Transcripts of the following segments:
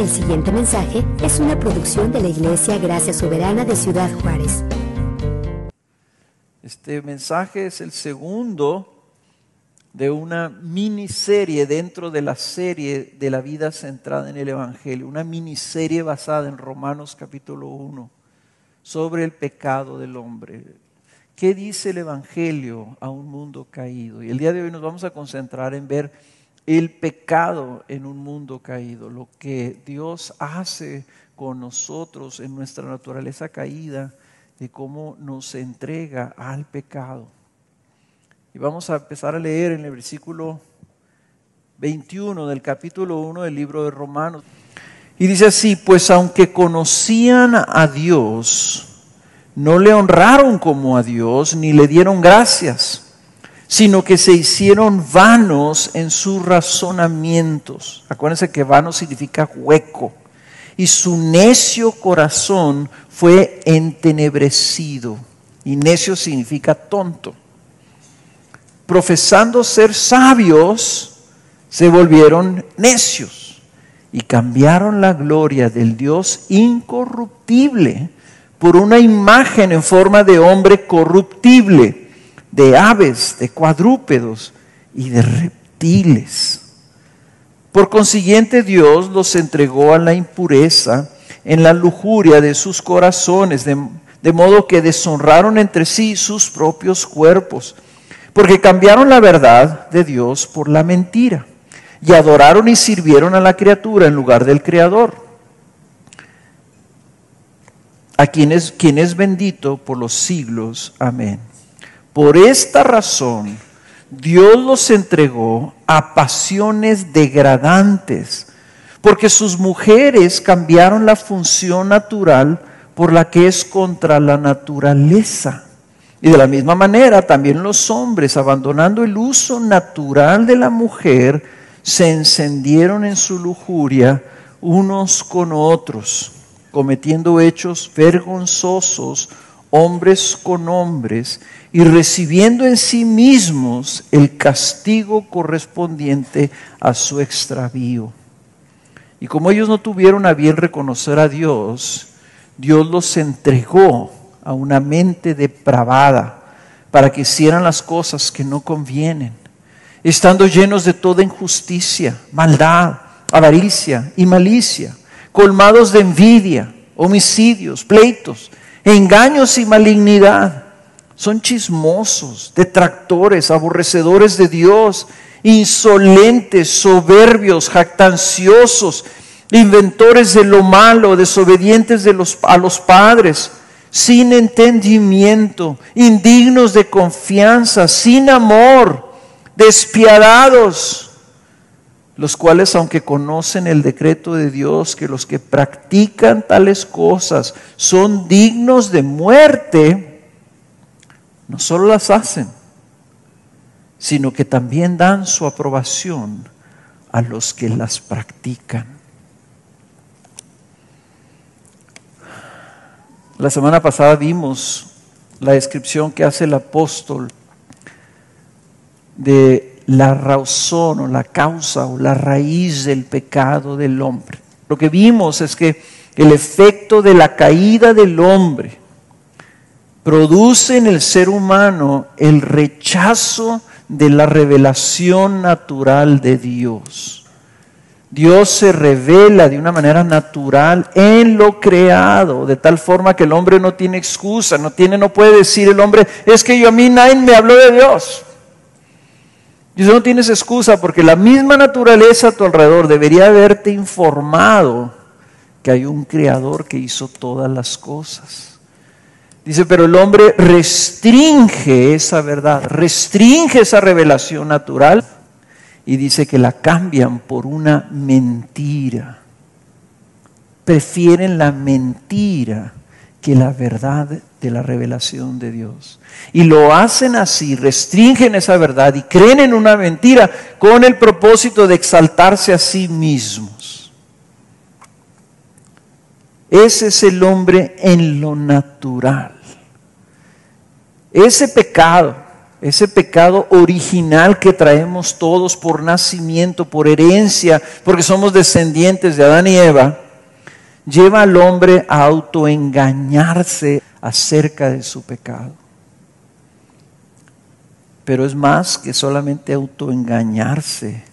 El siguiente mensaje es una producción de la Iglesia Gracia Soberana de Ciudad Juárez. Este mensaje es el segundo de una miniserie dentro de la serie de la vida centrada en el Evangelio, una miniserie basada en Romanos capítulo 1 sobre el pecado del hombre. ¿Qué dice el Evangelio a un mundo caído? Y el día de hoy nos vamos a concentrar en ver el pecado en un mundo caído, lo que Dios hace con nosotros en nuestra naturaleza caída, de cómo nos entrega al pecado. Y vamos a empezar a leer en el versículo 21 del capítulo 1 del libro de Romanos. Y dice así: pues aunque conocían a Dios, no le honraron como a Dios, ni le dieron gracias, sino que se hicieron vanos en sus razonamientos. Acuérdense que vano significa hueco. Y su necio corazón fue entenebrecido. Y necio significa tonto. Profesando ser sabios, se volvieron necios y cambiaron la gloria del Dios incorruptible por una imagen en forma de hombre corruptible, de aves, de cuadrúpedos y de reptiles. Por consiguiente, Dios los entregó a la impureza en la lujuria de sus corazones, de modo que deshonraron entre sí sus propios cuerpos, porque cambiaron la verdad de Dios por la mentira, y adoraron y sirvieron a la criatura en lugar del Creador, a quien es bendito por los siglos. Amén. Por esta razón, Dios los entregó a pasiones degradantes, porque sus mujeres cambiaron la función natural por la que es contra la naturaleza. Y de la misma manera, también los hombres, abandonando el uso natural de la mujer, se encendieron en su lujuria unos con otros, cometiendo hechos vergonzosos, hombres con hombres, y recibiendo en sí mismos el castigo correspondiente a su extravío. Y como ellos no tuvieron a bien reconocer a Dios, Dios los entregó a una mente depravada para que hicieran las cosas que no convienen, estando llenos de toda injusticia, maldad, avaricia y malicia, colmados de envidia, homicidios, pleitos, engaños y malignidad. Son chismosos, detractores, aborrecedores de Dios, insolentes, soberbios, jactanciosos, inventores de lo malo, desobedientes a los padres, sin entendimiento, indignos de confianza, sin amor, despiadados, los cuales, aunque conocen el decreto de Dios, que los que practican tales cosas son dignos de muerte, no solo las hacen, sino que también dan su aprobación a los que las practican. La semana pasada vimos la descripción que hace el apóstol de la razón o la causa o la raíz del pecado del hombre. Lo que vimos es que el efecto de la caída del hombre produce en el ser humano el rechazo de la revelación natural de Dios. Dios se revela de una manera natural en lo creado, de tal forma que el hombre no tiene excusa, no puede decir el hombre, es que a mí nadie me habló de Dios. Y no tienes excusa, porque la misma naturaleza a tu alrededor debería haberte informado que hay un creador que hizo todas las cosas. Dice, pero el hombre restringe esa verdad, restringe esa revelación natural y dice que la cambian por una mentira. Prefieren la mentira que la verdad de la revelación de Dios. Y lo hacen así, restringen esa verdad y creen en una mentira con el propósito de exaltarse a sí mismos. Ese es el hombre en lo natural. Ese pecado ese pecado original que traemos todos por nacimiento, por herencia, porque somos descendientes de Adán y Eva, lleva al hombre a autoengañarse acerca de su pecado. Pero es más que solamente autoengañarse.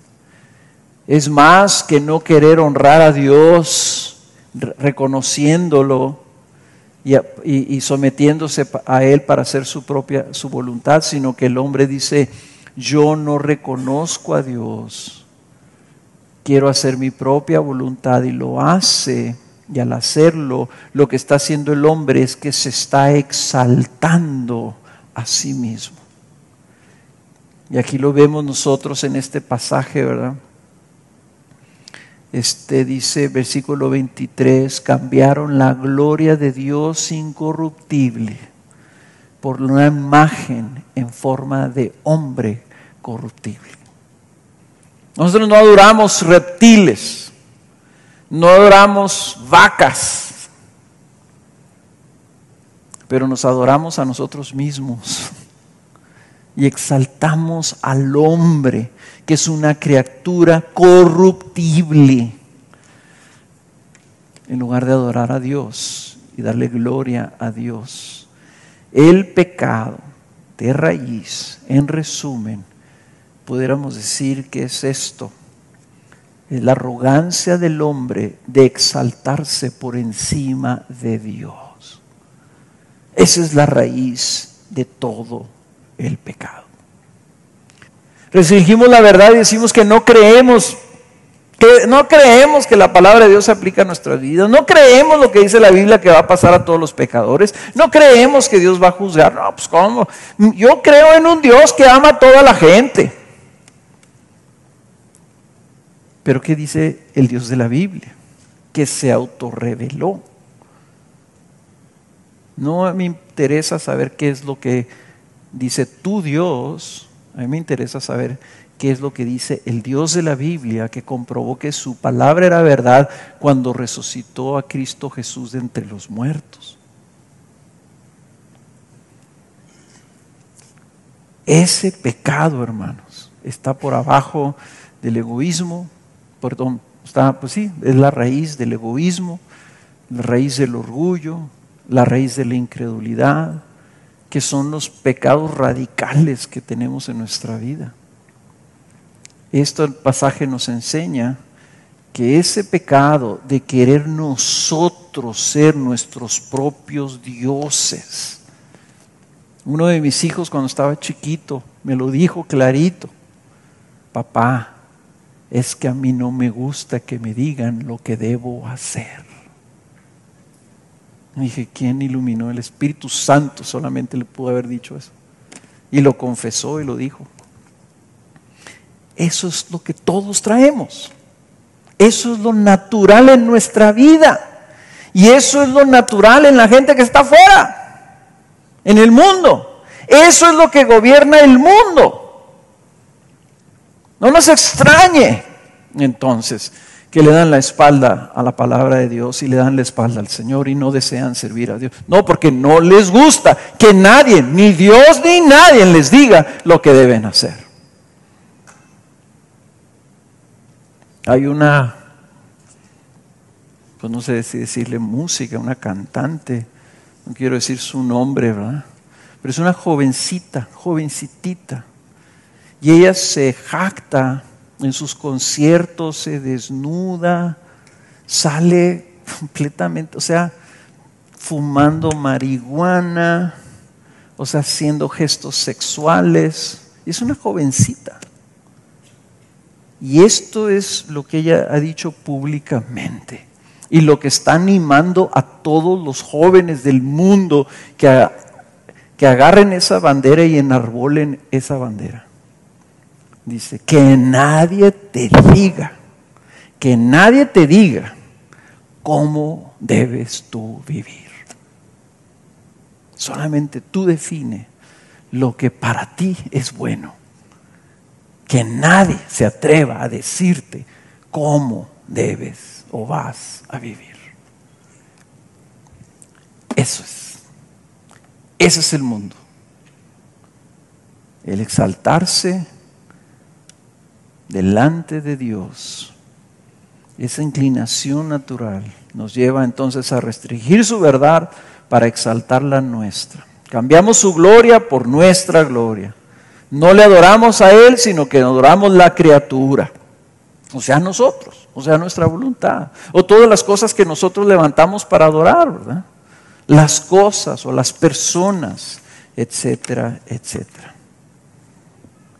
Es más que no querer honrar a Dios, reconociéndolo y sometiéndose a Él para hacer su voluntad, sino que el hombre dice, yo no reconozco a Dios, quiero hacer mi propia voluntad, y lo hace. Y al hacerlo, lo que está haciendo el hombre es que se está exaltando a sí mismo. Y aquí lo vemos nosotros en este pasaje, ¿verdad? Dice, versículo 23, cambiaron la gloria de Dios incorruptible por una imagen en forma de hombre corruptible. Nosotros no adoramos reptiles, no adoramos vacas, pero nos adoramos a nosotros mismos y exaltamos al hombre, que es una criatura corruptible, en lugar de adorar a Dios y darle gloria a Dios. El pecado de raíz, en resumen, pudiéramos decir que es esto: es la arrogancia del hombre de exaltarse por encima de Dios. Esa es la raíz de todo el pecado. Restringimos la verdad y decimos que no creemos que la palabra de Dios se aplica a nuestras vidas. No creemos lo que dice la Biblia, que va a pasar a todos los pecadores. No creemos que Dios va a juzgar. No, pues ¿cómo? Yo creo en un Dios que ama a toda la gente. Pero ¿qué dice el Dios de la Biblia? Que se autorreveló. No me interesa saber qué es lo que dice tu Dios. A mí me interesa saber qué es lo que dice el Dios de la Biblia, que comprobó que su palabra era verdad cuando resucitó a Cristo Jesús de entre los muertos. Ese pecado, hermanos, está por abajo del egoísmo, es la raíz del egoísmo, la raíz del orgullo, la raíz de la incredulidad, que son los pecados radicales que tenemos en nuestra vida. Este pasaje nos enseña que ese pecado de querer nosotros ser nuestros propios dioses. Uno de mis hijos, cuando estaba chiquito, me lo dijo clarito: papá, es que a mí no me gusta que me digan lo que debo hacer. Y dije, ¿quién iluminó? El Espíritu Santo solamente le pudo haber dicho eso. Y lo confesó y lo dijo. Eso es lo que todos traemos. Eso es lo natural en nuestra vida. Y eso es lo natural en la gente que está afuera, en el mundo. Eso es lo que gobierna el mundo. No nos extrañe entonces que le dan la espalda a la palabra de Dios y le dan la espalda al Señor y no desean servir a Dios. No, porque no les gusta que nadie, ni Dios ni nadie, les diga lo que deben hacer. Hay una, pues no sé si decirle música, una cantante, no quiero decir su nombre, ¿verdad? Pero es una jovencitita, y ella se jacta en sus conciertos, se desnuda, sale completamente, fumando marihuana, haciendo gestos sexuales. Es una jovencita. Y esto es lo que ella ha dicho públicamente. Y lo que está animando a todos los jóvenes del mundo que agarren esa bandera y enarbolen esa bandera. Dice, que nadie te diga cómo debes tú vivir. Solamente tú define lo que para ti es bueno. Que nadie se atreva a decirte cómo debes o vas a vivir. Ese es el mundo. el exaltarse delante de Dios, esa inclinación natural nos lleva entonces a restringir su verdad para exaltar la nuestra. Cambiamos su gloria por nuestra gloria. No le adoramos a Él, sino que adoramos la criatura. O sea, nosotros, o sea, nuestra voluntad. O todas las cosas que nosotros levantamos para adorar, ¿verdad? Las cosas o las personas, etcétera, etcétera.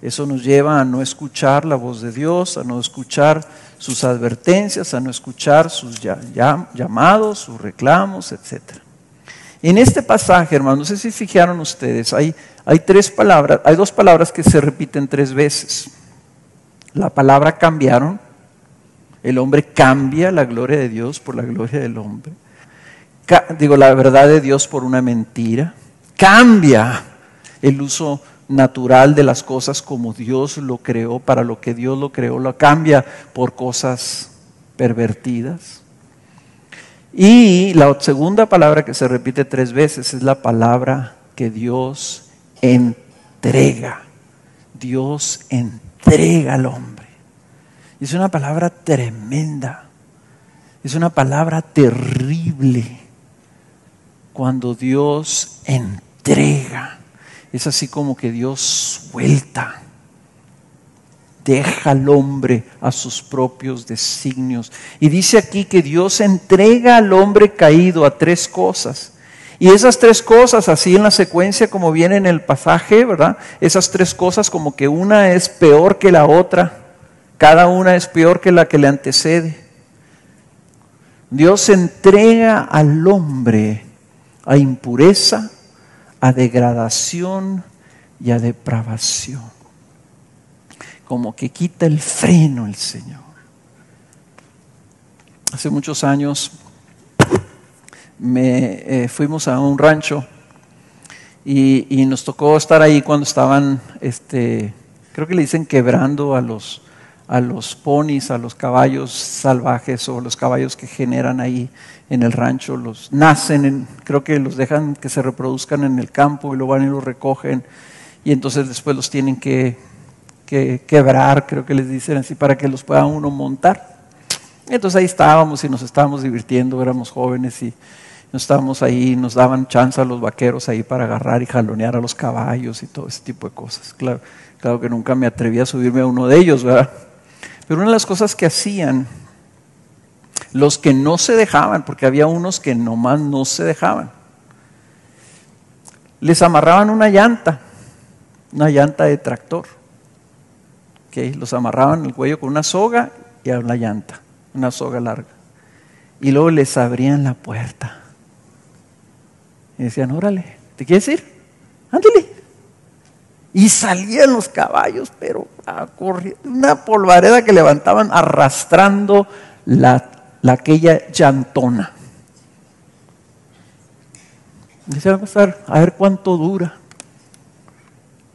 Eso nos lleva a no escuchar la voz de Dios, a no escuchar sus advertencias, a no escuchar sus llamados, sus reclamos, etcétera. En este pasaje, hermanos, no sé si fijaron ustedes, hay dos palabras que se repiten 3 veces. La palabra cambiaron, el hombre cambia la gloria de Dios por la gloria del hombre. La verdad de Dios por una mentira. Cambia el uso natural de las cosas como Dios lo creó, para lo que Dios lo creó, lo cambia por cosas pervertidas. Y la segunda palabra que se repite 3 veces es la palabra que Dios entrega. Dios entrega al hombre. Es una palabra tremenda. Es una palabra terrible. Cuando Dios entrega, es así como que Dios suelta. Deja al hombre a sus propios designios. Y dice aquí que Dios entrega al hombre caído a 3 cosas. Y esas 3 cosas, así en la secuencia como viene en el pasaje, ¿verdad? Esas 3 cosas como que una es peor que la otra. Cada una es peor que la que le antecede. Dios entrega al hombre a impureza, a degradación y a depravación. Como que quita el freno el Señor. Hace muchos años fuimos a un rancho y nos tocó estar ahí cuando estaban, creo que le dicen quebrando a los ponis, a los caballos salvajes o los caballos que generan ahí en el rancho. Los nacen, creo que los dejan que se reproduzcan en el campo y luego van y los recogen y entonces después los tienen que quebrar, creo que les dicen así, para que los pueda uno montar. Entonces ahí estábamos y nos estábamos divirtiendo, éramos jóvenes y nos estábamos ahí, nos daban chance a los vaqueros ahí para agarrar y jalonear a los caballos y todo ese tipo de cosas. Claro que nunca me atreví a subirme a uno de ellos, ¿verdad? Pero una de las cosas que hacían los que no se dejaban, porque había unos que nomás no se dejaban, les amarraban una llanta de tractor. Okay, los amarraban el cuello con una soga y a una llanta, una soga larga. Y luego les abrían la puerta. Y decían, órale, ¿te quieres ir? Ándale. Y salían los caballos, pero a correr, una polvareda que levantaban arrastrando aquella llantona. Decían, a ver cuánto dura.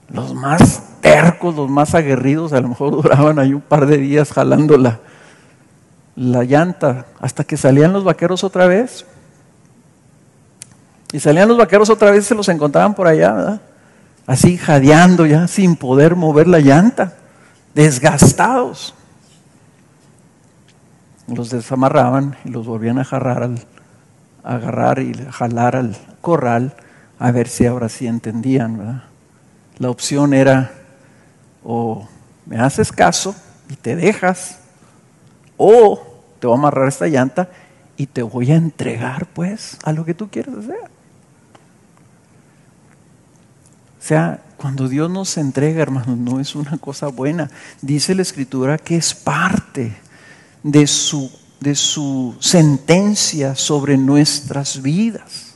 Los más tercos, los más aguerridos, a lo mejor duraban ahí un par de días jalando la llanta, hasta que salían los vaqueros otra vez. Y salían los vaqueros otra vez y se los encontraban por allá, ¿verdad? Así jadeando ya, sin poder mover la llanta, desgastados. Los desamarraban y los volvían a agarrar y jalar al corral, a ver si ahora sí entendían, ¿verdad? La opción era, o me haces caso y te dejas, o te voy a amarrar esta llanta y te voy a entregar pues a lo que tú quieres hacer. O sea, cuando Dios nos entrega, hermanos, no es una cosa buena. Dice la Escritura que es parte de su sentencia sobre nuestras vidas.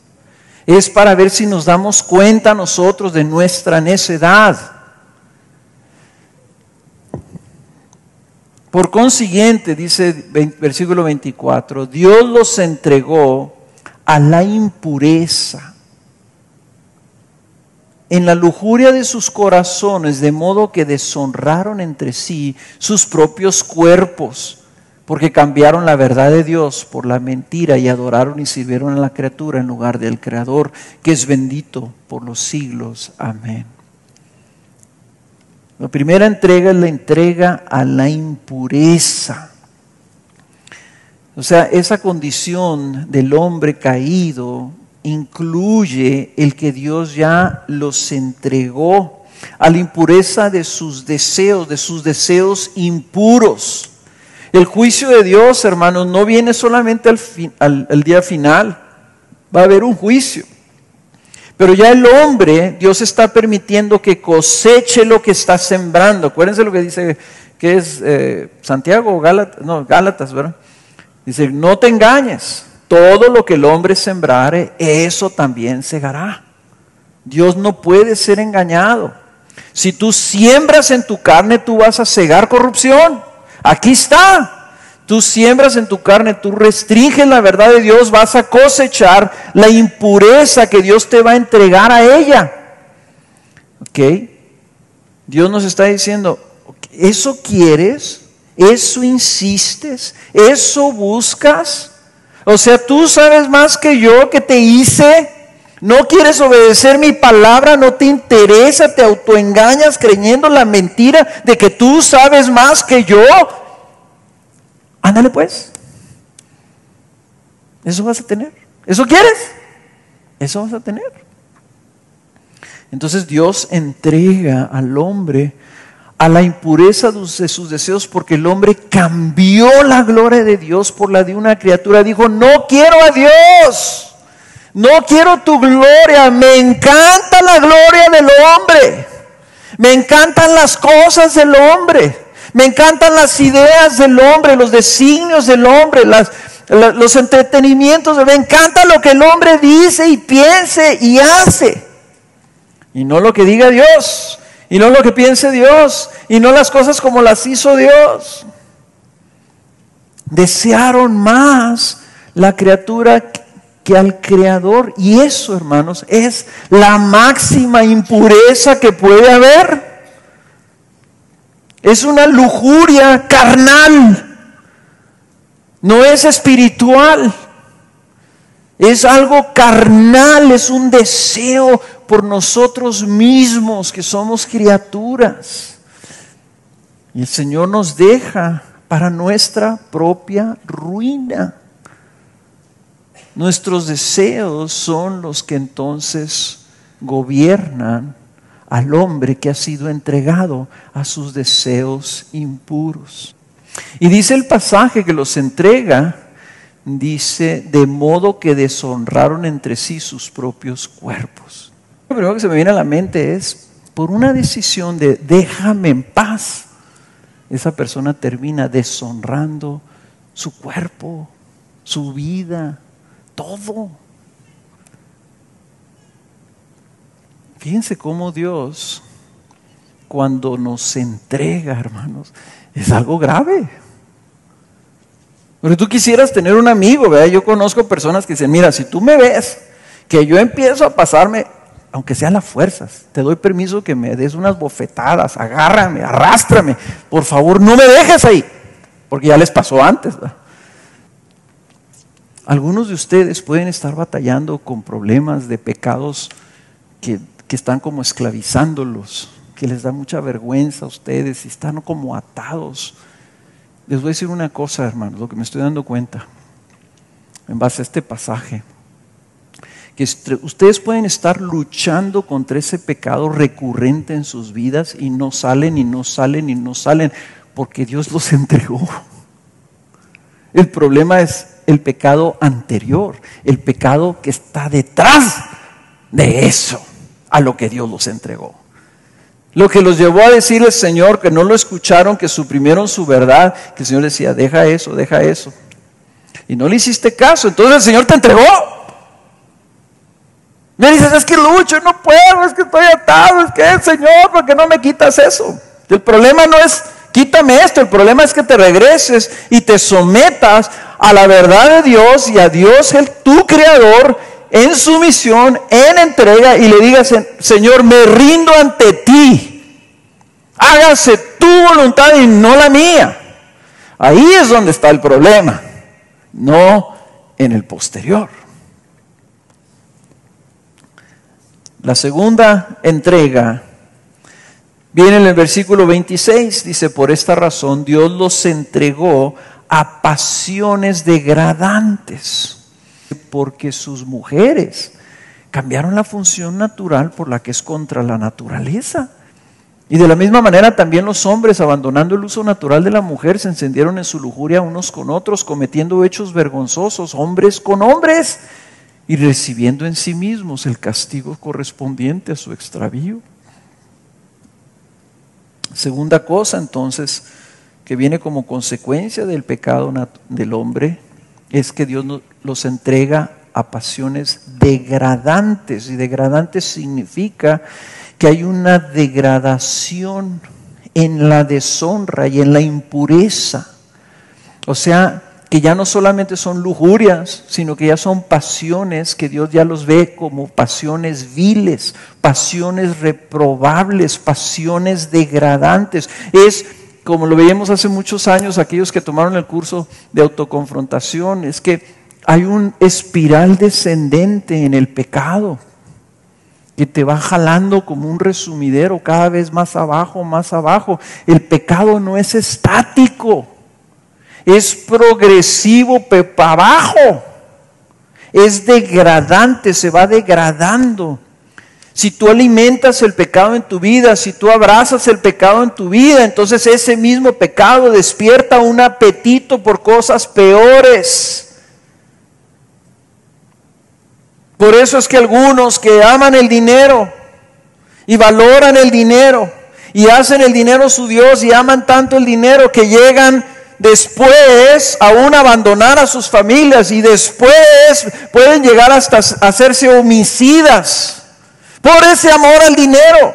Es para ver si nos damos cuenta nosotros de nuestra necedad. Por consiguiente, dice versículo 24, Dios los entregó a la impureza en la lujuria de sus corazones, de modo que deshonraron entre sí sus propios cuerpos, porque cambiaron la verdad de Dios por la mentira y adoraron y sirvieron a la criatura en lugar del Creador, que es bendito por los siglos. Amén. La primera entrega es la entrega a la impureza. O sea, esa condición del hombre caído incluye el que Dios ya los entregó a la impureza de sus deseos impuros. El juicio de Dios, hermanos, no viene solamente al día final. Va a haber un juicio. Pero ya el hombre, Dios está permitiendo que coseche lo que está sembrando. Acuérdense lo que dice, que es Santiago o Gálatas, no, Gálatas, ¿verdad? Dice, no te engañes, todo lo que el hombre sembrare, eso también segará. Dios no puede ser engañado. Si tú siembras en tu carne, tú vas a segar corrupción. Aquí está. Tú siembras en tu carne, tú restringes la verdad de Dios, vas a cosechar la impureza que Dios te va a entregar a ella. ¿Ok? Dios nos está diciendo, ¿eso quieres? ¿Eso insistes? ¿Eso buscas? O sea, tú sabes más que yo que te hice. ¿No quieres obedecer mi palabra? ¿No te interesa? ¿Te autoengañas creyendo la mentira de que tú sabes más que yo? Ándale pues. Eso vas a tener. ¿Eso quieres? Eso vas a tener. Entonces Dios entrega al hombre a la impureza de sus deseos, porque el hombre cambió la gloria de Dios por la de una criatura. Dijo, no quiero a Dios, no quiero tu gloria, me encanta la gloria del hombre, me encantan las cosas del hombre, me encantan las ideas del hombre, los designios del hombre, los entretenimientos, me encanta lo que el hombre dice y piense y hace, y no lo que diga Dios. Y no lo que piense Dios, y no las cosas como las hizo Dios. Desearon más la criatura que al Creador. Y eso, hermanos, es la máxima impureza que puede haber. Es una lujuria carnal. No es espiritual. Es algo carnal, es un deseo por nosotros mismos, que somos criaturas. Y el Señor nos deja para nuestra propia ruina. Nuestros deseos son los que entonces gobiernan al hombre que ha sido entregado a sus deseos impuros. Y dice el pasaje que los entrega, dice, de modo que deshonraron entre sí sus propios cuerpos. Lo primero que se me viene a la mente es, por una decisión de déjame en paz, esa persona termina deshonrando su cuerpo, su vida, todo. Fíjense cómo Dios, cuando nos entrega, hermanos, es algo grave. Porque tú quisieras tener un amigo, ¿verdad? Yo conozco personas que dicen, mira, si tú me ves que yo empiezo a pasarme, aunque sea a las fuerzas, te doy permiso que me des unas bofetadas, agárrame, arrástrame, por favor no me dejes ahí, porque ya les pasó antes, ¿verdad? Algunos de ustedes pueden estar batallando con problemas de pecados que están como esclavizándolos, que les da mucha vergüenza a ustedes y están como atados. Les voy a decir una cosa, hermanos, lo que me estoy dando cuenta en base a este pasaje, que ustedes pueden estar luchando contra ese pecado recurrente en sus vidas y no salen y no salen y no salen porque Dios los entregó. El problema es el pecado anterior, el pecado que está detrás de eso, a lo que Dios los entregó. Lo que los llevó a decir el Señor, que no lo escucharon, que suprimieron su verdad, que el Señor decía, deja eso, y no le hiciste caso, entonces el Señor te entregó. Me dices, es que lucho, no puedo, es que estoy atado, es que Señor, ¿por qué no me quitas eso? El problema no es, quítame esto, el problema es que te regreses y te sometas a la verdad de Dios y a Dios, tu Creador, en sumisión, en entrega, y le digas, Señor, me rindo ante ti, hágase tu voluntad y no la mía. Ahí es donde está el problema, no en el posterior. La segunda entrega Viene en el versículo 26, dice, por esta razón Dios los entregó a pasiones degradantes, porque sus mujeres cambiaron la función natural por la que es contra la naturaleza. Y de la misma manera también los hombres, abandonando el uso natural de la mujer, se encendieron en su lujuria unos con otros, cometiendo hechos vergonzosos, hombres con hombres, y recibiendo en sí mismos el castigo correspondiente a su extravío. Segunda cosa, entonces, que viene como consecuencia del pecado del hombre, es que Dios los entrega a pasiones degradantes. Y degradantes significa que hay una degradación en la deshonra y en la impureza. O sea, que ya no solamente son lujurias, sino que ya son pasiones que Dios ya los ve como pasiones viles, pasiones reprobables, pasiones degradantes. Es como lo veíamos hace muchos años, aquellos que tomaron el curso de autoconfrontación, es que hay un espiral descendente en el pecado que te va jalando como un resumidero cada vez más abajo, más abajo. El pecado no es estático, es progresivo para abajo, es degradante, se va degradando. Si tú alimentas el pecado en tu vida, si tú abrazas el pecado en tu vida, entonces ese mismo pecado despierta un apetito por cosas peores. Por eso es que algunos que aman el dinero y valoran el dinero y hacen el dinero su Dios y aman tanto el dinero que llegan después aún a abandonar a sus familias y después pueden llegar hasta hacerse homicidas por ese amor al dinero.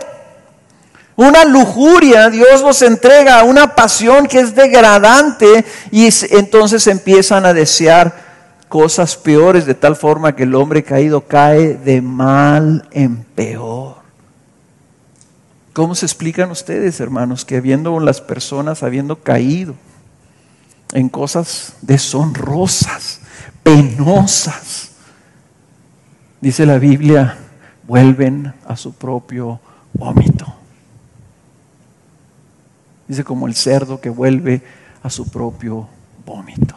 Una lujuria, Dios los entrega a una pasión que es degradante y entonces empiezan a desear cosas peores, de tal forma que el hombre caído cae de mal en peor. ¿Cómo se explican ustedes, hermanos, que habiendo las personas habiendo caído en cosas deshonrosas, penosas, dice la Biblia, vuelven a su propio vómito? Dice, como el cerdo que vuelve a su propio vómito.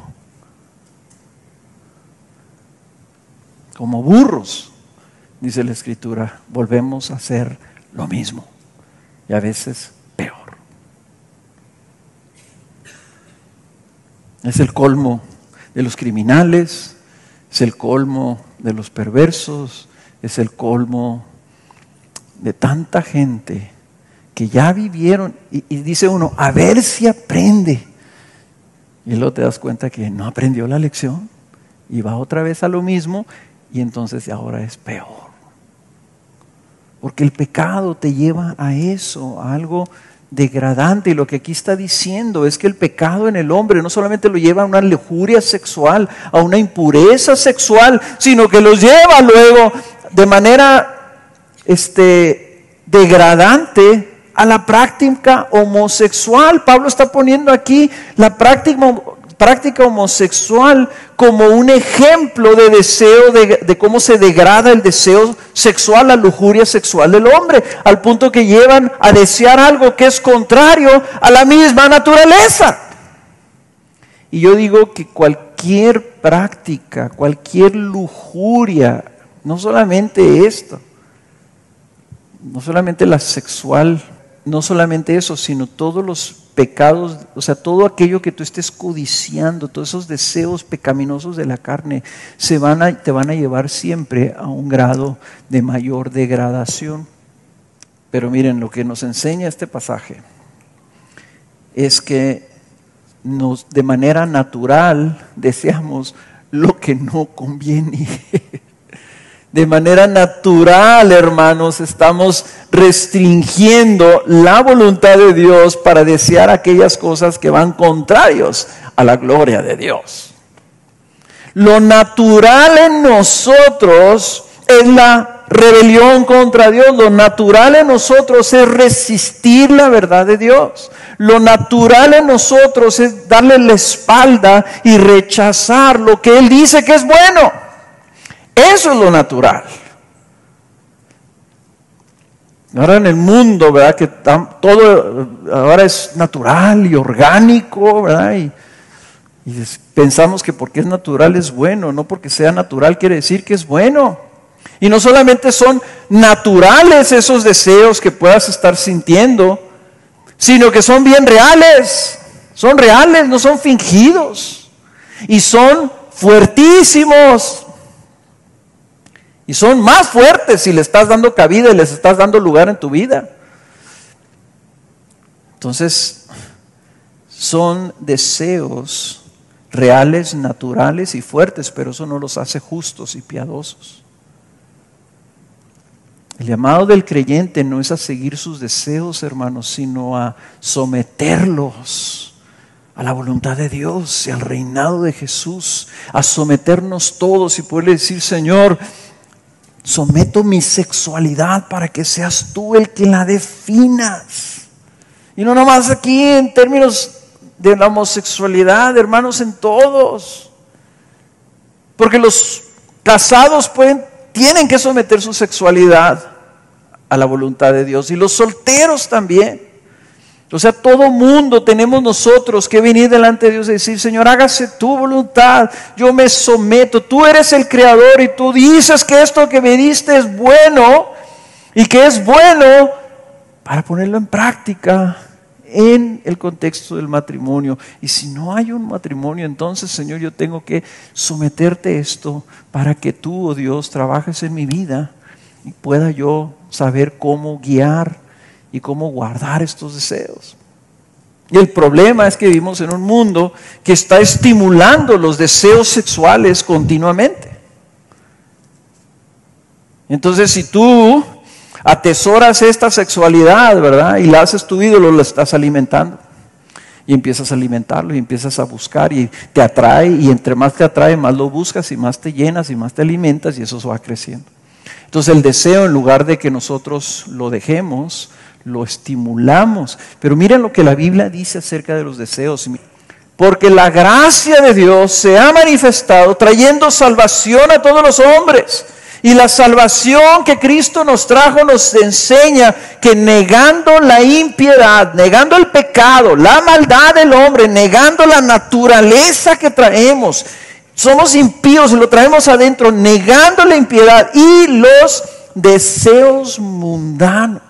Como burros, dice la Escritura, volvemos a hacer lo mismo y a veces peor. Es el colmo de los criminales, es el colmo de los perversos, es el colmo de tanta gente que ya vivieron y dice uno, a ver si aprende. Y luego te das cuenta que no aprendió la lección y va otra vez a lo mismo. Y entonces ahora es peor. Porque el pecado te lleva a eso, a algo degradante. Y lo que aquí está diciendo es que el pecado en el hombre no solamente lo lleva a una lujuria sexual, a una impureza sexual, sino que los lleva luego de manera degradante a la práctica homosexual. Pablo está poniendo aquí la práctica homosexual como un ejemplo de deseo, de cómo se degrada el deseo sexual, la lujuria sexual del hombre, al punto que llevan a desear algo que es contrario a la misma naturaleza. Y yo digo que cualquier práctica, cualquier lujuria, no solamente esto, no solamente la sexual, no solamente eso, sino todos los pecados, o sea, todo aquello que tú estés codiciando, todos esos deseos pecaminosos de la carne, te van a llevar siempre a un grado de mayor degradación. Pero miren, lo que nos enseña este pasaje es que de manera natural deseamos lo que no conviene. De manera natural, hermanos, estamos restringiendo la voluntad de Dios para desear aquellas cosas que van contrarios a la gloria de Dios. Lo natural en nosotros es la rebelión contra Dios. Lo natural en nosotros es resistir la verdad de Dios. Lo natural en nosotros es darle la espalda y rechazar lo que Él dice que es bueno. Eso es lo natural. Ahora en el mundo, ¿verdad? Que todo ahora es natural y orgánico, ¿verdad? Y pensamos que porque es natural es bueno, no porque sea natural quiere decir que es bueno. Y no solamente son naturales esos deseos que puedas estar sintiendo, sino que son bien reales. Son reales, no son fingidos. Y son fuertísimos. Y son más fuertes si le estás dando cabida y les estás dando lugar en tu vida. Entonces, son deseos reales, naturales y fuertes, pero eso no los hace justos y piadosos. El llamado del creyente no es a seguir sus deseos, hermanos, sino a someterlos a la voluntad de Dios y al reinado de Jesús, a someternos todos y poderle decir: Señor, someto mi sexualidad para que seas tú el que la definas. Y no nomás aquí en términos de la homosexualidad, hermanos, en todos. Porque los casados tienen que someter su sexualidad a la voluntad de Dios. Y los solteros también. O sea, todo mundo tenemos nosotros que venir delante de Dios y decir: Señor, hágase tu voluntad, yo me someto, tú eres el creador y tú dices que esto que me diste es bueno y que es bueno para ponerlo en práctica en el contexto del matrimonio. Y si no hay un matrimonio, entonces, Señor, yo tengo que someterte esto para que tú, oh Dios, trabajes en mi vida y pueda yo saber cómo guiar y cómo guardar estos deseos. Y el problema es que vivimos en un mundo que está estimulando los deseos sexuales continuamente. Entonces, si tú atesoras esta sexualidad, ¿verdad? Y la haces tu ídolo, la estás alimentando. Y empiezas a alimentarlo y empiezas a buscar y te atrae, y entre más te atrae, más lo buscas y más te llenas y más te alimentas, y eso se va creciendo. Entonces el deseo, en lugar de que nosotros lo dejemos, lo estimulamos. Pero miren lo que la Biblia dice acerca de los deseos. Porque la gracia de Dios se ha manifestado trayendo salvación a todos los hombres. Y la salvación que Cristo nos trajo nos enseña que negando la impiedad, negando el pecado, la maldad del hombre, negando la naturaleza que traemos, somos impíos y lo traemos adentro, negando la impiedad y los deseos mundanos.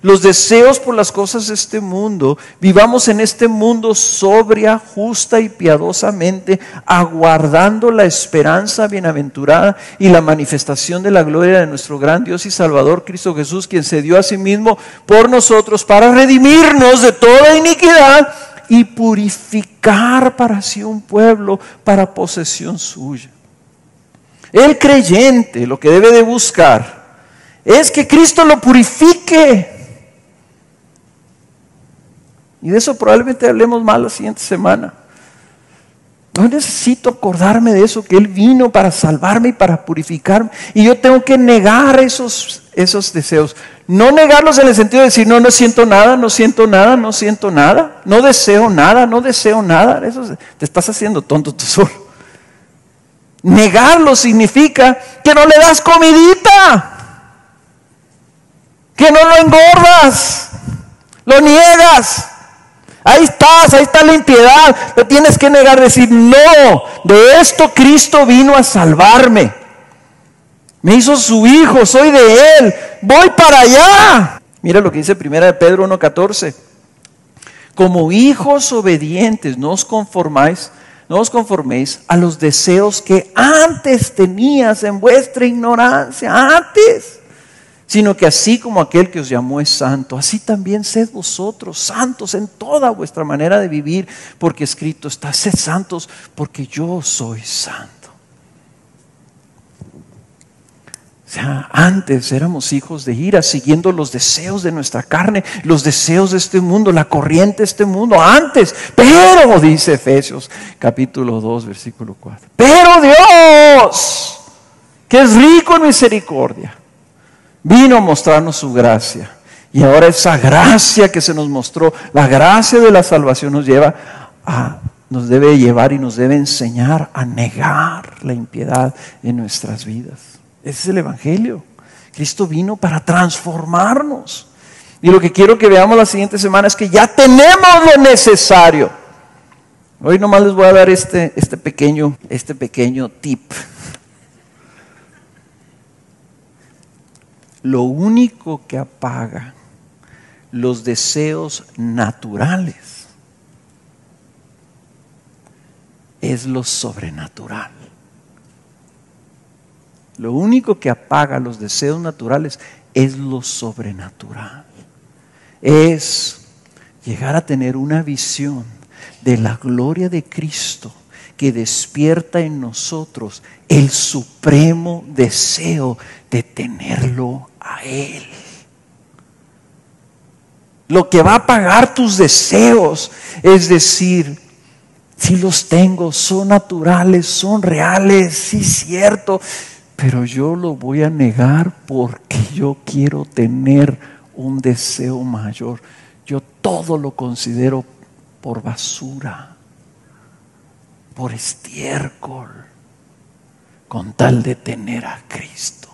Los deseos por las cosas de este mundo, vivamos en este mundo sobria, justa y piadosamente, aguardando la esperanza bienaventurada y la manifestación de la gloria de nuestro gran Dios y Salvador Cristo Jesús, quien se dio a sí mismo por nosotros para redimirnos de toda iniquidad y purificar para sí un pueblo para posesión suya. El creyente lo que debe de buscar es que Cristo lo purifique. Y de eso probablemente hablemos más la siguiente semana. No necesito acordarme de eso, que Él vino para salvarme y para purificarme. Y yo tengo que negar esos deseos. No negarlos en el sentido de decir: no siento nada, no siento nada, no siento nada. No deseo nada, no deseo nada. Eso te estás haciendo tonto tú solo. Negarlo significa que no le das comidita, que no lo engordas, lo niegas. Ahí está la impiedad. Lo tienes que negar, decir: no, de esto Cristo vino a salvarme. Me hizo su hijo, soy de Él, voy para allá. Mira lo que dice 1 Pedro 1:14. Como hijos obedientes, no os conforméis a los deseos que antes tenías en vuestra ignorancia, antes. Sino que así como aquel que os llamó es santo, así también sed vosotros santos en toda vuestra manera de vivir, porque escrito está: sed santos porque yo soy santo. O sea, antes éramos hijos de ira, siguiendo los deseos de nuestra carne, los deseos de este mundo, la corriente de este mundo, antes. Pero, dice Efesios capítulo 2, versículo 4, pero Dios, que es rico en misericordia, vino a mostrarnos su gracia. Y ahora esa gracia que se nos mostró, la gracia de la salvación, nos debe llevar y nos debe enseñar a negar la impiedad en nuestras vidas. Ese es el evangelio. Cristo vino para transformarnos. Y lo que quiero que veamos la siguiente semana es que ya tenemos lo necesario. Hoy nomás les voy a dar este pequeño tip. Lo único que apaga los deseos naturales es lo sobrenatural. Lo único que apaga los deseos naturales es lo sobrenatural. Es llegar a tener una visión de la gloria de Cristo que despierta en nosotros el supremo deseo de tenerlo a Él. Lo que va a apagar tus deseos es decir, si los tengo, son naturales, son reales, sí es cierto, pero yo lo voy a negar porque yo quiero tener un deseo mayor. Yo todo lo considero por basura, por estiércol, con tal de tener a Cristo.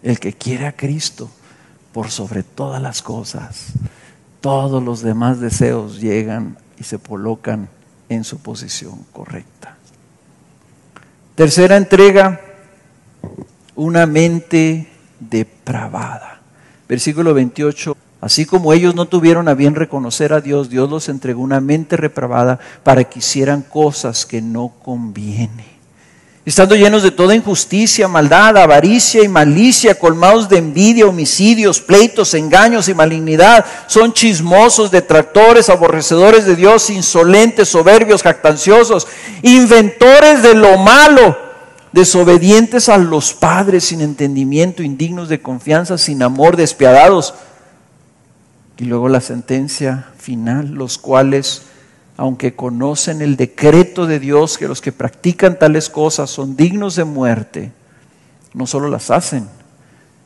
El que quiere a Cristo por sobre todas las cosas, todos los demás deseos llegan y se colocan en su posición correcta. Tercera entrega, una mente depravada. Versículo 28. Así como ellos no tuvieron a bien reconocer a Dios, Dios los entregó una mente depravada para que hicieran cosas que no conviene. Estando llenos de toda injusticia, maldad, avaricia y malicia, colmados de envidia, homicidios, pleitos, engaños y malignidad, son chismosos, detractores, aborrecedores de Dios, insolentes, soberbios, jactanciosos, inventores de lo malo, desobedientes a los padres, sin entendimiento, indignos de confianza, sin amor, despiadados. Y luego la sentencia final, los cuales, aunque conocen el decreto de Dios, que los que practican tales cosas son dignos de muerte, no solo las hacen,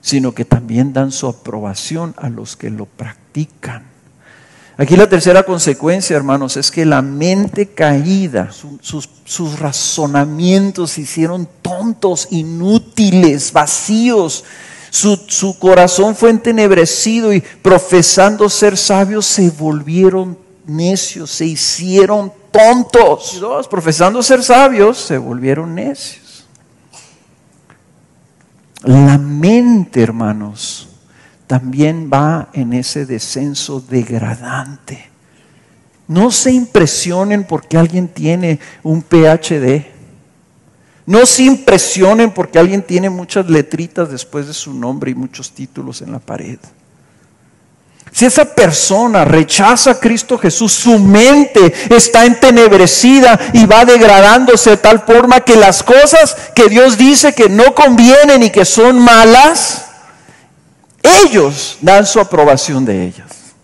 sino que también dan su aprobación a los que lo practican. Aquí la tercera consecuencia, hermanos, es que la mente caída, sus razonamientos se hicieron tontos, inútiles, vacíos. Su corazón fue entenebrecido y profesando ser sabios se volvieron necios, se hicieron tontos. Dos, profesando ser sabios se volvieron necios. La mente, hermanos, también va en ese descenso degradante. No se impresionen porque alguien tiene un PhD. No se impresionen porque alguien tiene muchas letritas después de su nombre y muchos títulos en la pared. Si esa persona rechaza a Cristo Jesús, su mente está entenebrecida y va degradándose de tal forma que las cosas que Dios dice que no convienen y que son malas, ellos dan su aprobación de ellas.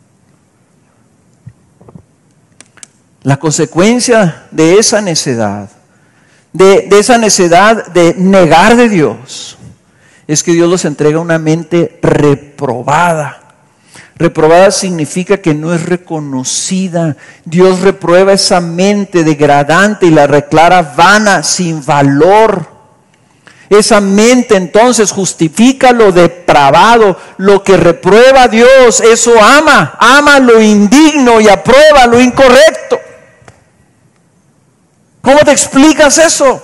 La consecuencia de esa necedad, de esa necedad de negar de Dios, es que Dios los entrega una mente reprobada. Reprobada significa que no es reconocida. Dios reprueba esa mente degradante y la declara vana, sin valor. Esa mente entonces justifica lo depravado, lo que reprueba a Dios, eso ama lo indigno y aprueba lo incorrecto. ¿Cómo te explicas eso?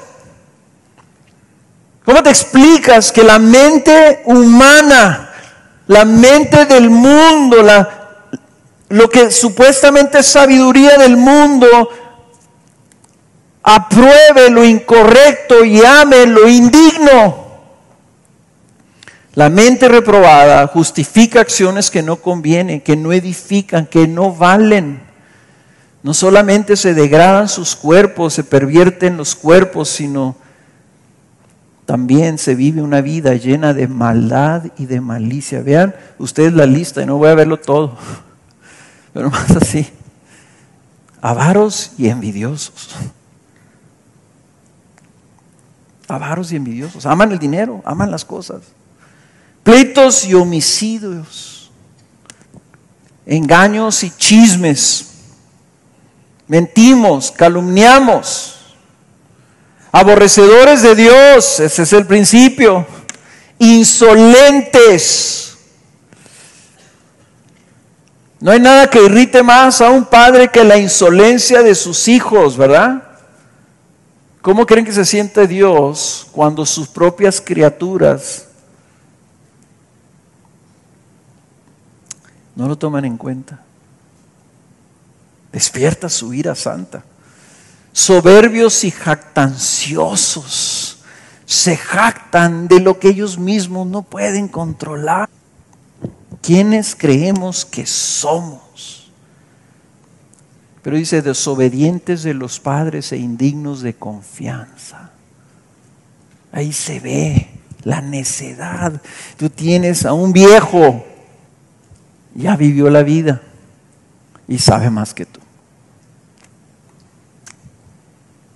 ¿Cómo te explicas que la mente humana, la mente del mundo, lo que supuestamente es sabiduría del mundo, apruebe lo incorrecto y ame lo indigno? La mente reprobada justifica acciones que no convienen, que no edifican, que no valen. No solamente se degradan sus cuerpos, se pervierten los cuerpos, sino también se vive una vida llena de maldad y de malicia. Vean ustedes la lista, y no voy a verlo todo, pero más así: avaros y envidiosos. Avaros y envidiosos, aman el dinero, aman las cosas. Pleitos y homicidios, engaños y chismes. Mentimos, calumniamos. Aborrecedores de Dios, ese es el principio. insolentes. No hay nada que irrite más a un padre que la insolencia de sus hijos, ¿verdad? ¿Cómo creen que se siente Dios cuando sus propias criaturas no lo toman en cuenta? Despierta su ira santa. Soberbios y jactanciosos se jactan de lo que ellos mismos no pueden controlar. ¿Quiénes creemos que somos? Pero dice, desobedientes de los padres e indignos de confianza. Ahí se ve la necedad. Tú tienes a un viejo, ya vivió la vida y sabe más que tú.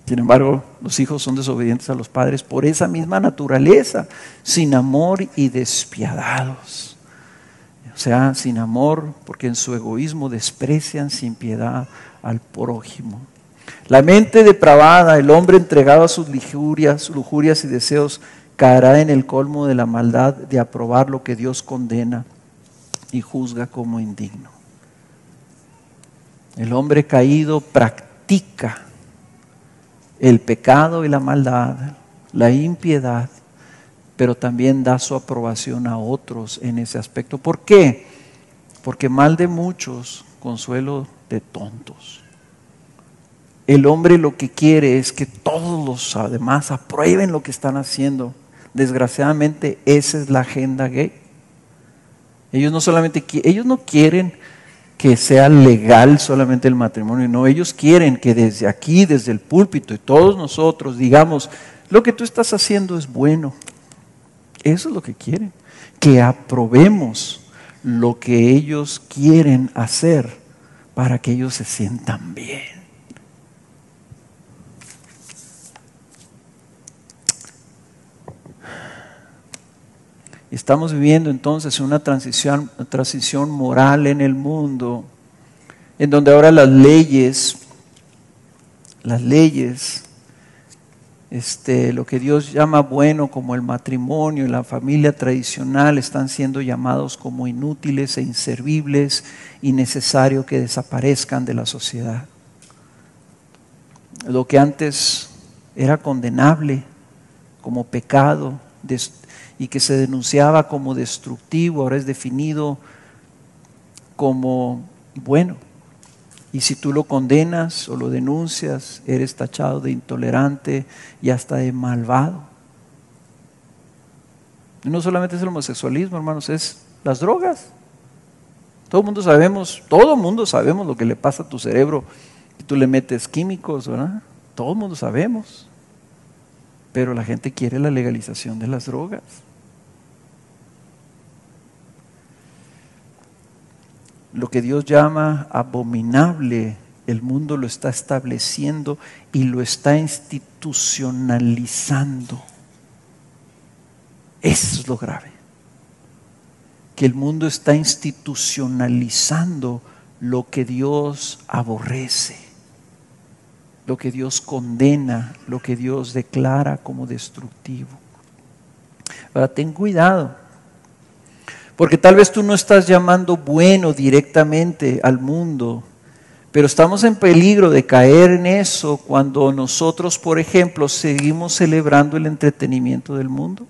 Sin embargo, los hijos son desobedientes a los padres por esa misma naturaleza, sin amor y despiadados. O sea, sin amor, porque en su egoísmo desprecian sin piedad al prójimo. La mente depravada, el hombre entregado a sus lujurias y deseos, caerá en el colmo de la maldad de aprobar lo que Dios condena y juzga como indigno. El hombre caído practica el pecado y la maldad, la impiedad, pero también da su aprobación a otros en ese aspecto. ¿Por qué? Porque mal de muchos, consuelo de tontos. El hombre lo que quiere es que todos los demás aprueben lo que están haciendo. Desgraciadamente esa es la agenda gay. Ellos no quieren que sea legal solamente el matrimonio, no, ellos quieren que desde aquí, desde el púlpito y todos nosotros digamos, lo que tú estás haciendo es bueno. Eso es lo que quieren, que aprobemos lo que ellos quieren hacer para que ellos se sientan bien. Estamos viviendo entonces una transición moral en el mundo, en donde ahora las leyes, lo que Dios llama bueno como el matrimonio y la familia tradicional están siendo llamados como inútiles e inservibles y necesario que desaparezcan de la sociedad. Lo que antes era condenable como pecado y que se denunciaba como destructivo, ahora es definido como bueno. Y si tú lo condenas o lo denuncias, eres tachado de intolerante y hasta de malvado. Y no solamente es el homosexualismo, hermanos, es las drogas. Todo el mundo sabemos lo que le pasa a tu cerebro si tú le metes químicos, ¿verdad? Todo el mundo sabemos. Pero la gente quiere la legalización de las drogas. Lo que Dios llama abominable, el mundo lo está estableciendo y lo está institucionalizando. Eso es lo grave. Que el mundo está institucionalizando lo que Dios aborrece, lo que Dios condena, lo que Dios declara como destructivo. Ahora, ten cuidado. Porque tal vez tú no estás llamando bueno directamente al mundo, pero estamos en peligro de caer en eso cuando nosotros, por ejemplo, seguimos celebrando el entretenimiento del mundo.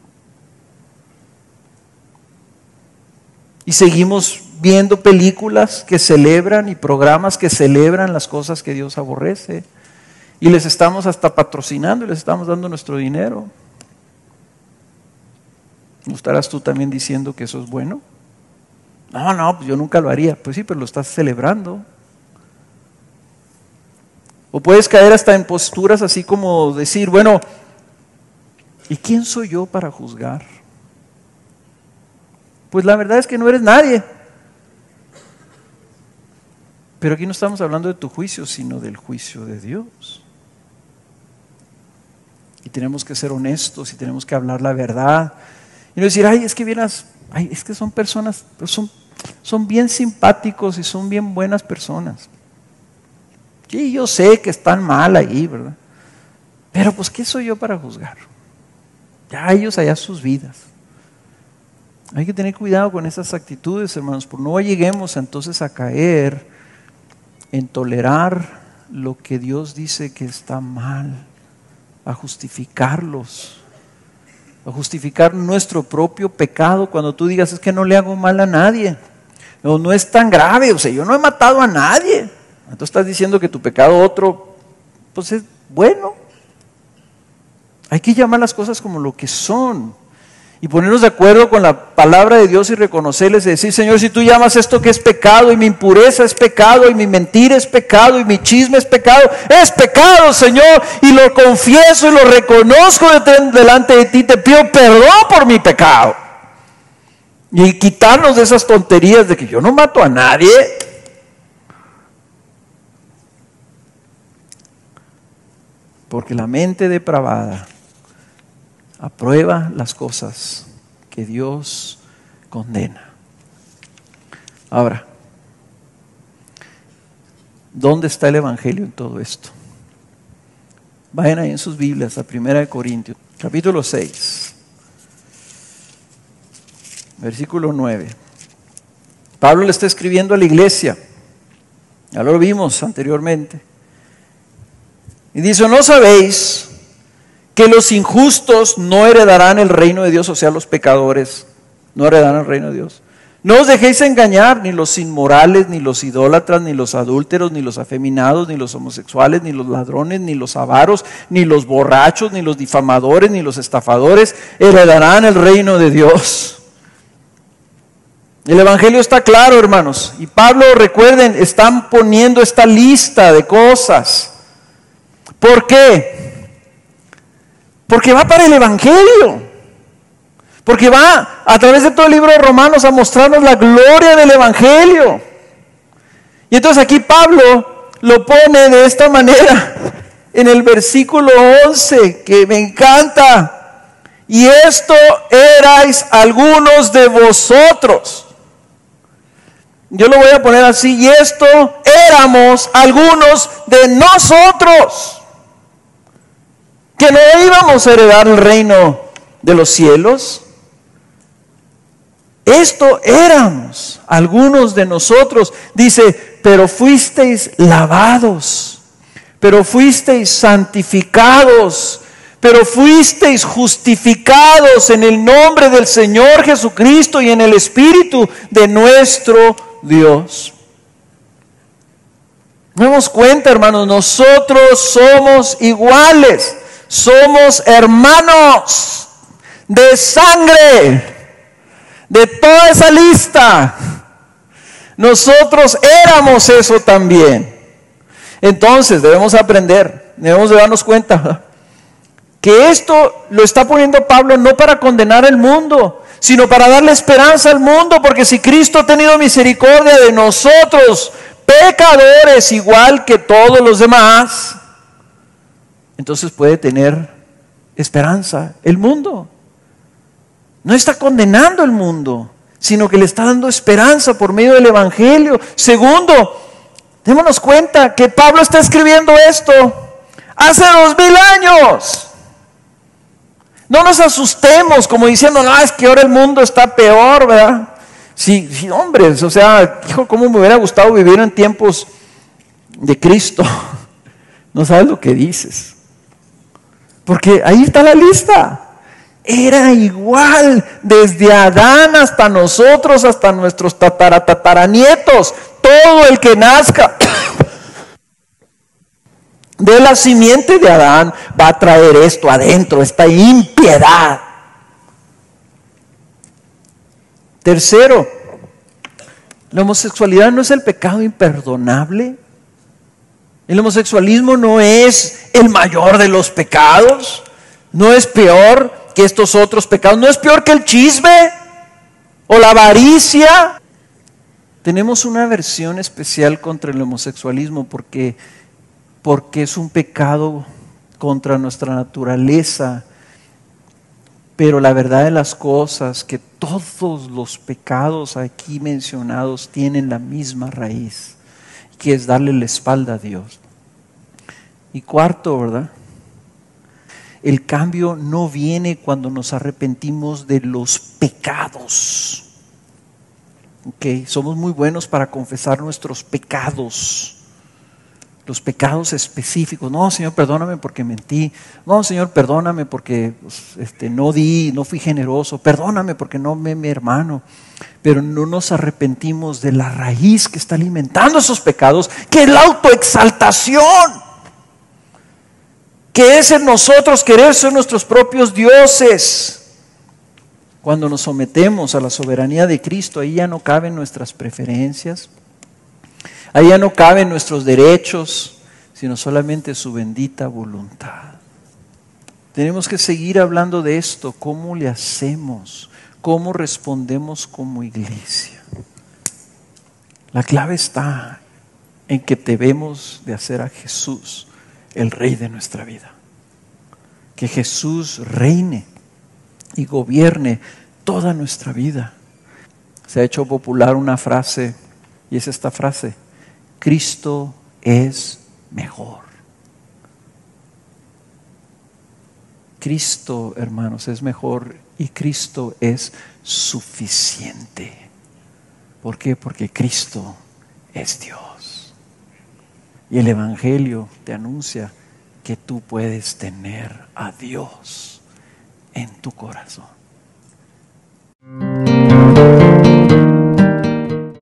Y seguimos viendo películas que celebran y programas que celebran las cosas que Dios aborrece. Y les estamos hasta patrocinando y les estamos dando nuestro dinero. ¿No estarás tú también diciendo que eso es bueno? No, pues yo nunca lo haría. Pues sí, pero lo estás celebrando. O puedes caer hasta en posturas así como decir, bueno, ¿y quién soy yo para juzgar? Pues la verdad es que no eres nadie. Pero aquí no estamos hablando de tu juicio, sino del juicio de Dios. Y tenemos que ser honestos y tenemos que hablar la verdad. Y no decir, es que son personas, pero son bien simpáticos y son bien buenas personas. Sí, yo sé que están mal ahí, ¿verdad? Pero pues, ¿qué soy yo para juzgar? Ya ellos allá sus vidas. Hay que tener cuidado con esas actitudes, hermanos, porque no lleguemos entonces a caer en tolerar lo que Dios dice que está mal, a justificarlos, a justificar nuestro propio pecado cuando tú digas, es que no le hago mal a nadie, no es tan grave, o sea, yo no he matado a nadie. Entonces estás diciendo que tu pecado otro, pues es bueno. Hay que llamar las cosas como lo que son y ponernos de acuerdo con la palabra de Dios y reconocerles y decir, Señor, si tú llamas esto que es pecado y mi impureza es pecado y mi mentira es pecado y mi chisme es pecado, Señor, y lo confieso y lo reconozco delante de ti, te pido perdón por mi pecado. Y quitarnos de esas tonterías de que yo no mato a nadie. Porque la mente depravada aprueba las cosas que Dios condena. Ahora, ¿dónde está el Evangelio en todo esto? Vayan ahí en sus Biblias a 1 Corintios, capítulo 6, versículo 9. Pablo le está escribiendo a la iglesia, ya lo vimos anteriormente. Y dice, ¿no sabéis que los injustos no heredarán el reino de Dios? O sea, los pecadores no heredarán el reino de Dios. No os dejéis engañar, ni los inmorales, ni los idólatras, ni los adúlteros, ni los afeminados, ni los homosexuales, ni los ladrones, ni los avaros, ni los borrachos, ni los difamadores, ni los estafadores heredarán el reino de Dios. El Evangelio está claro, hermanos. Y Pablo, recuerden, están poniendo esta lista de cosas. ¿Por qué? Porque va para el Evangelio. Porque va a través de todo el libro de Romanos a mostrarnos la gloria del Evangelio. Y entonces aquí Pablo lo pone de esta manera en el versículo 11, que me encanta. Y esto erais algunos de vosotros. Yo lo voy a poner así, y esto éramos algunos de nosotros, que no íbamos a heredar el reino de los cielos. Esto éramos algunos de nosotros. Dice, pero fuisteis lavados, pero fuisteis santificados, pero fuisteis justificados en el nombre del Señor Jesucristo y en el Espíritu de nuestro Dios. Nos damos cuenta, hermanos, nosotros somos iguales. Somos hermanos de sangre, de toda esa lista. Nosotros éramos eso también. Entonces debemos aprender, debemos de darnos cuenta que esto lo está poniendo Pablo no para condenar al mundo, sino para darle esperanza al mundo, porque si Cristo ha tenido misericordia de nosotros, pecadores igual que todos los demás, entonces puede tener esperanza el mundo. No está condenando al mundo, sino que le está dando esperanza por medio del Evangelio. Segundo, démonos cuenta que Pablo está escribiendo esto hace 2000 años. No nos asustemos como diciendo, no, es que ahora el mundo está peor, ¿verdad? Sí, hombres, o sea, hijo, cómo me hubiera gustado vivir en tiempos de Cristo. No sabes lo que dices. Porque ahí está la lista. Era igual desde Adán hasta nosotros, hasta nuestros tataranietos. Todo el que nazca de la simiente de Adán va a traer esto adentro, esta impiedad. Tercero, la homosexualidad no es el pecado imperdonable. El homosexualismo no es el mayor de los pecados, no es peor que estos otros pecados, no es peor que el chisme o la avaricia. Tenemos una aversión especial contra el homosexualismo porque es un pecado contra nuestra naturaleza. Pero la verdad de las cosas, que todos los pecados aquí mencionados tienen la misma raíz, que es darle la espalda a Dios. Y cuarto, ¿verdad? El cambio no viene cuando nos arrepentimos de los pecados. Okay, somos muy buenos para confesar nuestros pecados. Los pecados específicos. No, Señor, perdóname porque mentí. No, Señor, perdóname porque no fui generoso. Perdóname porque no amé a mi hermano. Pero no nos arrepentimos de la raíz que está alimentando esos pecados, que es la autoexaltación. Que es en nosotros querer ser nuestros propios dioses. Cuando nos sometemos a la soberanía de Cristo, ahí ya no caben nuestras preferencias. Ahí ya no caben nuestros derechos, sino solamente su bendita voluntad. Tenemos que seguir hablando de esto. ¿Cómo le hacemos? ¿Cómo respondemos como iglesia? La clave está en que debemos de hacer a Jesús el Rey de nuestra vida. Que Jesús reine y gobierne toda nuestra vida. Se ha hecho popular una frase, y es esta frase: Cristo es mejor. Cristo, hermanos, es mejor y Cristo es suficiente. ¿Por qué? Porque Cristo es Dios. Y el Evangelio te anuncia que tú puedes tener a Dios en tu corazón.